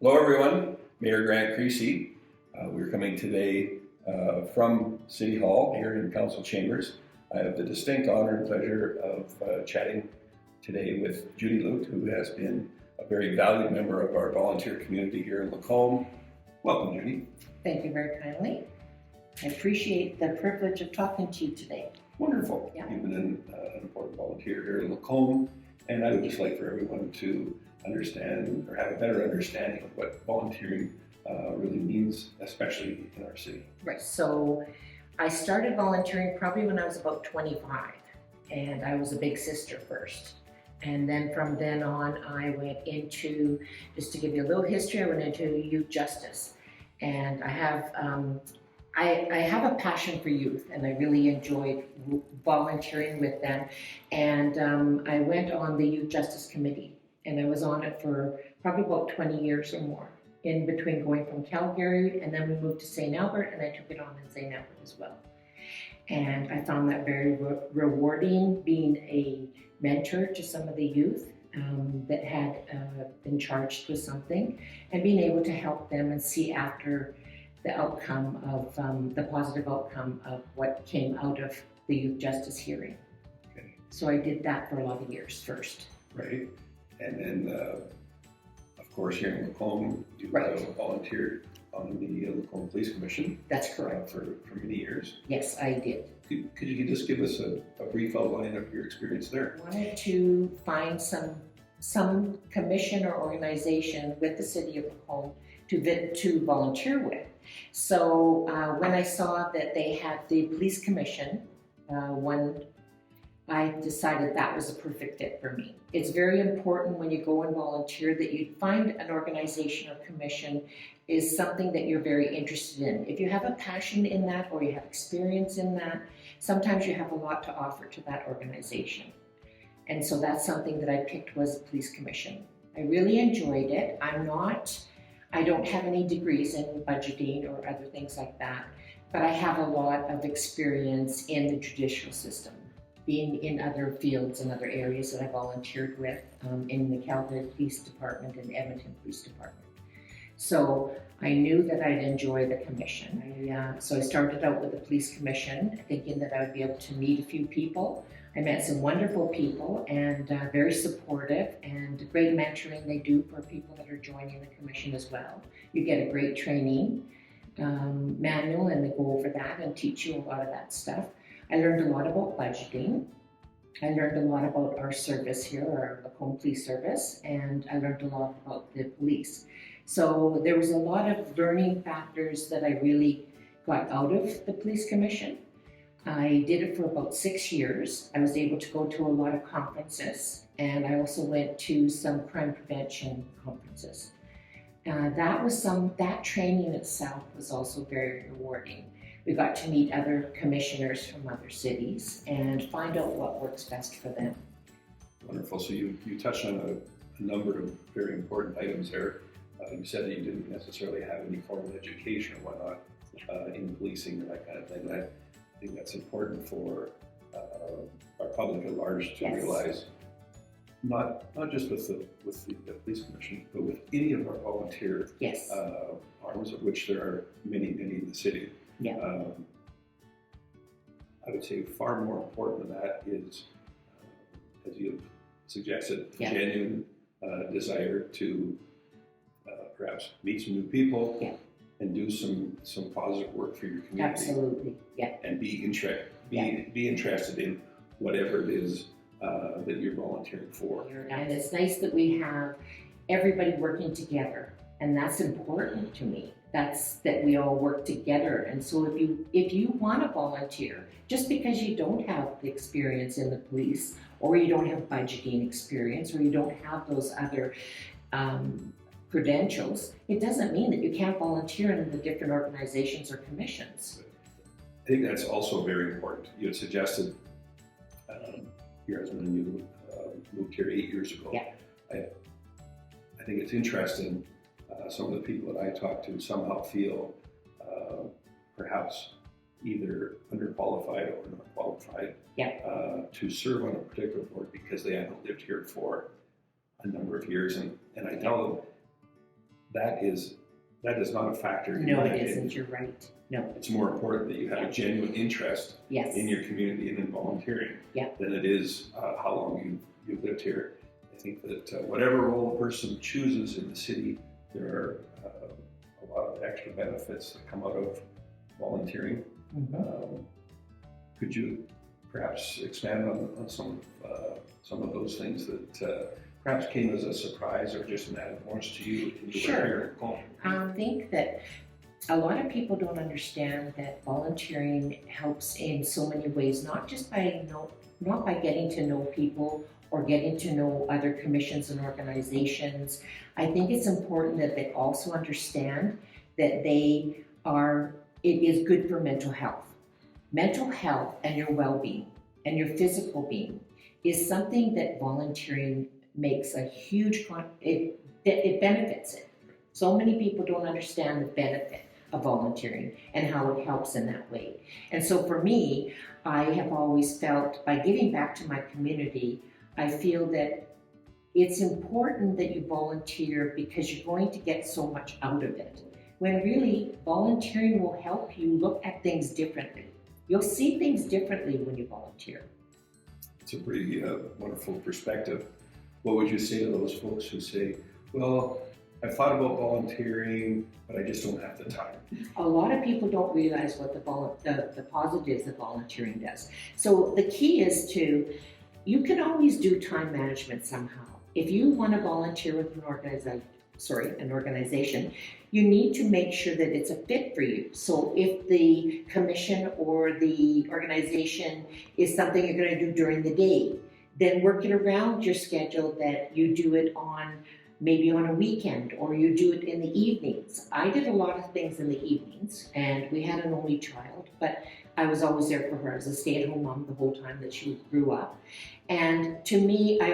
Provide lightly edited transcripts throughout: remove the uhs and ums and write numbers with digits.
Hello everyone, Mayor Grant Creasey. We're coming today from City Hall here in Council Chambers. I have the distinct honor and pleasure of chatting today with Judy Lucht, who has been a very valued member of our volunteer community here in Lacombe. Welcome, Judy. Thank you very kindly. I appreciate the privilege of talking to you today. Wonderful. Yeah. You've been an important volunteer here in Lacombe, and I would just like for everyone to understand or have a better understanding of what volunteering really means, especially in our city. Right, so I started volunteering probably when I was about 25, and I was a big sister first. And then from then on, I went into, just to give you a little history, I went into youth justice. And I have a passion for youth, and I really enjoyed volunteering with them. And I went on the Youth Justice Committee, and I was on it for probably about 20 years or more, in between going from Calgary, and then we moved to St. Albert, and I took it on in St. Albert as well. And I found that very rewarding, being a mentor to some of the youth that had been charged with something, and being able to help them and see after the outcome of the positive outcome of what came out of the youth justice hearing. Okay. So I did that for a lot of years first. Right. And then, of course, here in Lacombe, you volunteered on the Lacombe Police Commission. That's correct. For many years. Yes, I did. Could you just give us a brief outline of your experience there? I wanted to find some commission or organization with the city of Lacombe to volunteer with. So when I saw that they had the police commission, I decided that was a perfect fit for me. It's very important when you go and volunteer that you find an organization or commission is something that you're very interested in. If you have a passion in that or you have experience in that, sometimes you have a lot to offer to that organization. And so that's something that I picked was the police commission. I really enjoyed it. I don't have any degrees in budgeting or other things like that, but I have a lot of experience in the judicial system, being in other fields and other areas that I volunteered with in the Calgary Police Department and Edmonton Police Department. So I knew that I'd enjoy the commission. So I started out with the police commission, thinking that I would be able to meet a few people. I met some wonderful people and very supportive, and great mentoring they do for people that are joining the commission as well. You get a great training manual, and they go over that and teach you a lot of that stuff. I learned a lot about budgeting. I learned a lot about our service here, our Lacombe Police Service, and I learned a lot about the police. So there was a lot of learning factors that I really got out of the police commission. I did it for about 6 years. I was able to go to a lot of conferences, and I also went to some crime prevention conferences. That training itself was also very rewarding. We got to meet other commissioners from other cities and find out what works best for them. Wonderful. So you touched on a number of very important items there. You said that you didn't necessarily have any formal education or whatnot in policing and that kind of thing. I think that's important for our public at large to realize, not just with the police commission, but with any of our volunteer arms, of which there are many in the city. Yeah. I would say far more important than that is, as you've suggested, genuine desire to perhaps meet some new people and do some positive work for your community. Absolutely, yeah. And be interested in whatever it is that you're volunteering for. And it's nice that we have everybody working together, and that's important to me. That we all work together. And so if you want to volunteer, just because you don't have the experience in the police, or you don't have budgeting experience, or you don't have those other credentials, it doesn't mean that you can't volunteer in the different organizations or commissions. I think that's also very important. You had suggested your husband and you moved here 8 years ago. Yeah. I think it's interesting. Some of the people that I talk to somehow feel perhaps either underqualified or not qualified to serve on a particular board because they haven't lived here for a number of years. And I tell them that is not a factor. No, it isn't. You're right. No. It's more important that you have a genuine interest Yes. in your community and in volunteering than it is how long you've lived here. I think that whatever role a person chooses in the city, there are a lot of extra benefits that come out of volunteering. Mm-hmm. Could you perhaps expand on some of those things that perhaps came as a surprise or just an added bonus to you when you were here at Lacombe? I think that a lot of people don't understand that volunteering helps in so many ways, not by getting to know people or getting to know other commissions and organizations. I think it's important that they also understand that it is good for mental health. Mental health and your well-being and your physical being is something that volunteering makes a huge, it benefits it. So many people don't understand the benefit of volunteering and how it helps in that way. And so for me, I have always felt by giving back to my community, I feel that it's important that you volunteer because you're going to get so much out of it. When really volunteering will help you look at things differently. You'll see things differently when you volunteer. It's a pretty wonderful perspective. What would you say to those folks who say, well, I've thought about volunteering, but I just don't have the time? A lot of people don't realize what the positives of volunteering does. So the key is you can always do time management somehow. If you want to volunteer with an organization, you need to make sure that it's a fit for you. So if the commission or the organization is something you're going to do during the day, then work it around your schedule that you do it maybe on a weekend, or you do it in the evenings. I did a lot of things in the evenings, and we had an only child, but I was always there for her as a stay-at-home mom the whole time that she grew up. And to me, I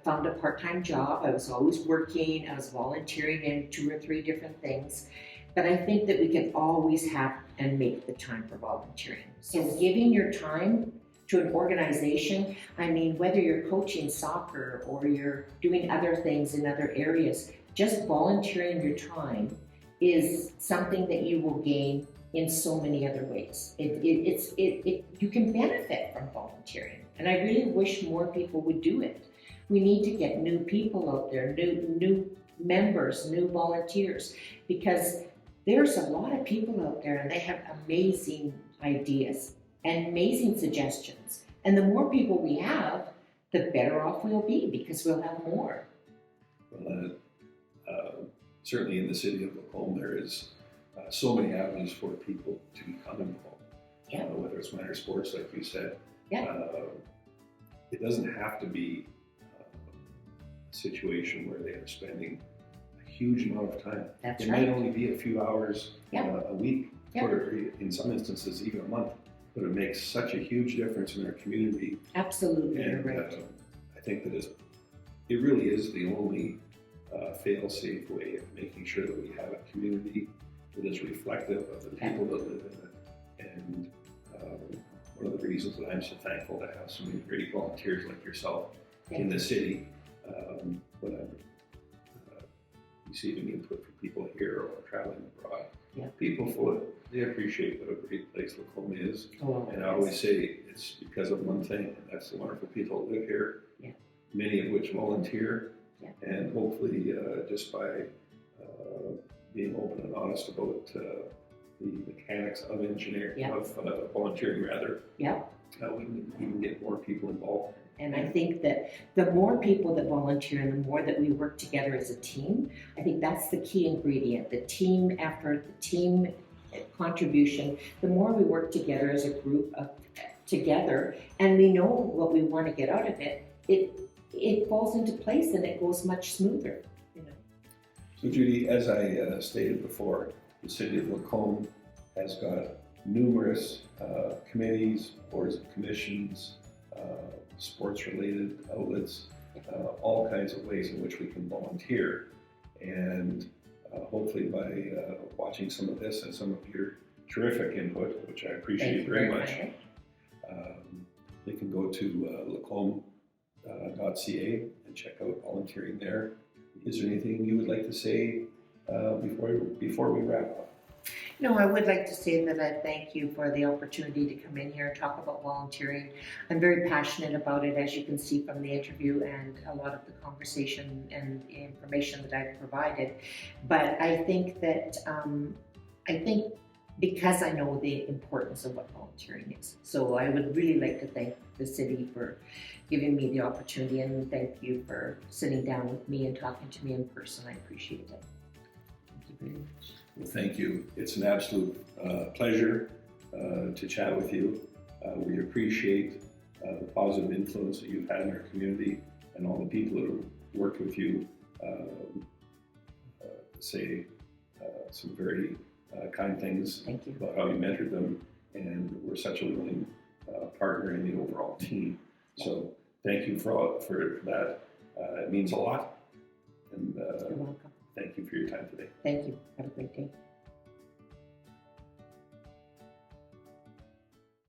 found a part-time job. I was always working. I was volunteering in 2 or 3 different things. But I think that we can always have and make the time for volunteering. So giving your time to an organization, I mean, whether you're coaching soccer or you're doing other things in other areas, just volunteering your time is something that you will gain in so many other ways. You can benefit from volunteering, and I really wish more people would do it. We need to get new people out there, new members, new volunteers, because there's a lot of people out there and they have amazing ideas and amazing suggestions. And the more people we have, the better off we'll be because we'll have more. Well, certainly in the city of Lacombe, there is so many avenues for people to become involved, whether it's minor sports, like you said. It doesn't have to be a situation where they are spending a huge amount of time. That's it right. might only be a few hours a week, or in some instances even a month, but it makes such a huge difference in their community. Absolutely, And you're right. I think that it really is the only fail-safe way of making sure that we have a community that is reflective of the people that live in it. And one of the reasons that I'm so thankful to have so many great volunteers like yourself in the city, when I'm receiving input from people here or traveling abroad, people they appreciate what a great place Lacombe is. And I always say it's because of one thing, and that's the wonderful people that live here, many of which volunteer, and hopefully just by being open and honest about the mechanics of engineering, of volunteering rather, we can get more people involved. And I think that the more people that volunteer and the more that we work together as a team, I think that's the key ingredient, the team effort, the team contribution. The more we work together as a group together and we know what we want to get out of it, it falls into place and it goes much smoother. So Judy, as I stated before, the city of Lacombe has got numerous committees, boards of commissions, sports-related outlets, all kinds of ways in which we can volunteer. And hopefully by watching some of this and some of your terrific input, which I appreciate very much, they can go to lacombe.ca and check out volunteering there. Is there anything you would like to say before we wrap up? No, I would like to say that I thank you for the opportunity to come in here and talk about volunteering. I'm very passionate about it, as you can see from the interview and a lot of the conversation and information that I've provided. But I think that, because I know the importance of what volunteering is. So I would really like to thank the city for giving me the opportunity, and thank you for sitting down with me and talking to me in person. I appreciate it. Thank you very much. Well, thank you. It's an absolute pleasure to chat with you. We appreciate the positive influence that you've had in our community, and all the people that have worked with you say some very kind things Thank you. about how you mentored them, and we're such a willing partner in the overall team. So thank you for that. It means a lot, and You're welcome. thank you for your time today. Thank you. Have a great day.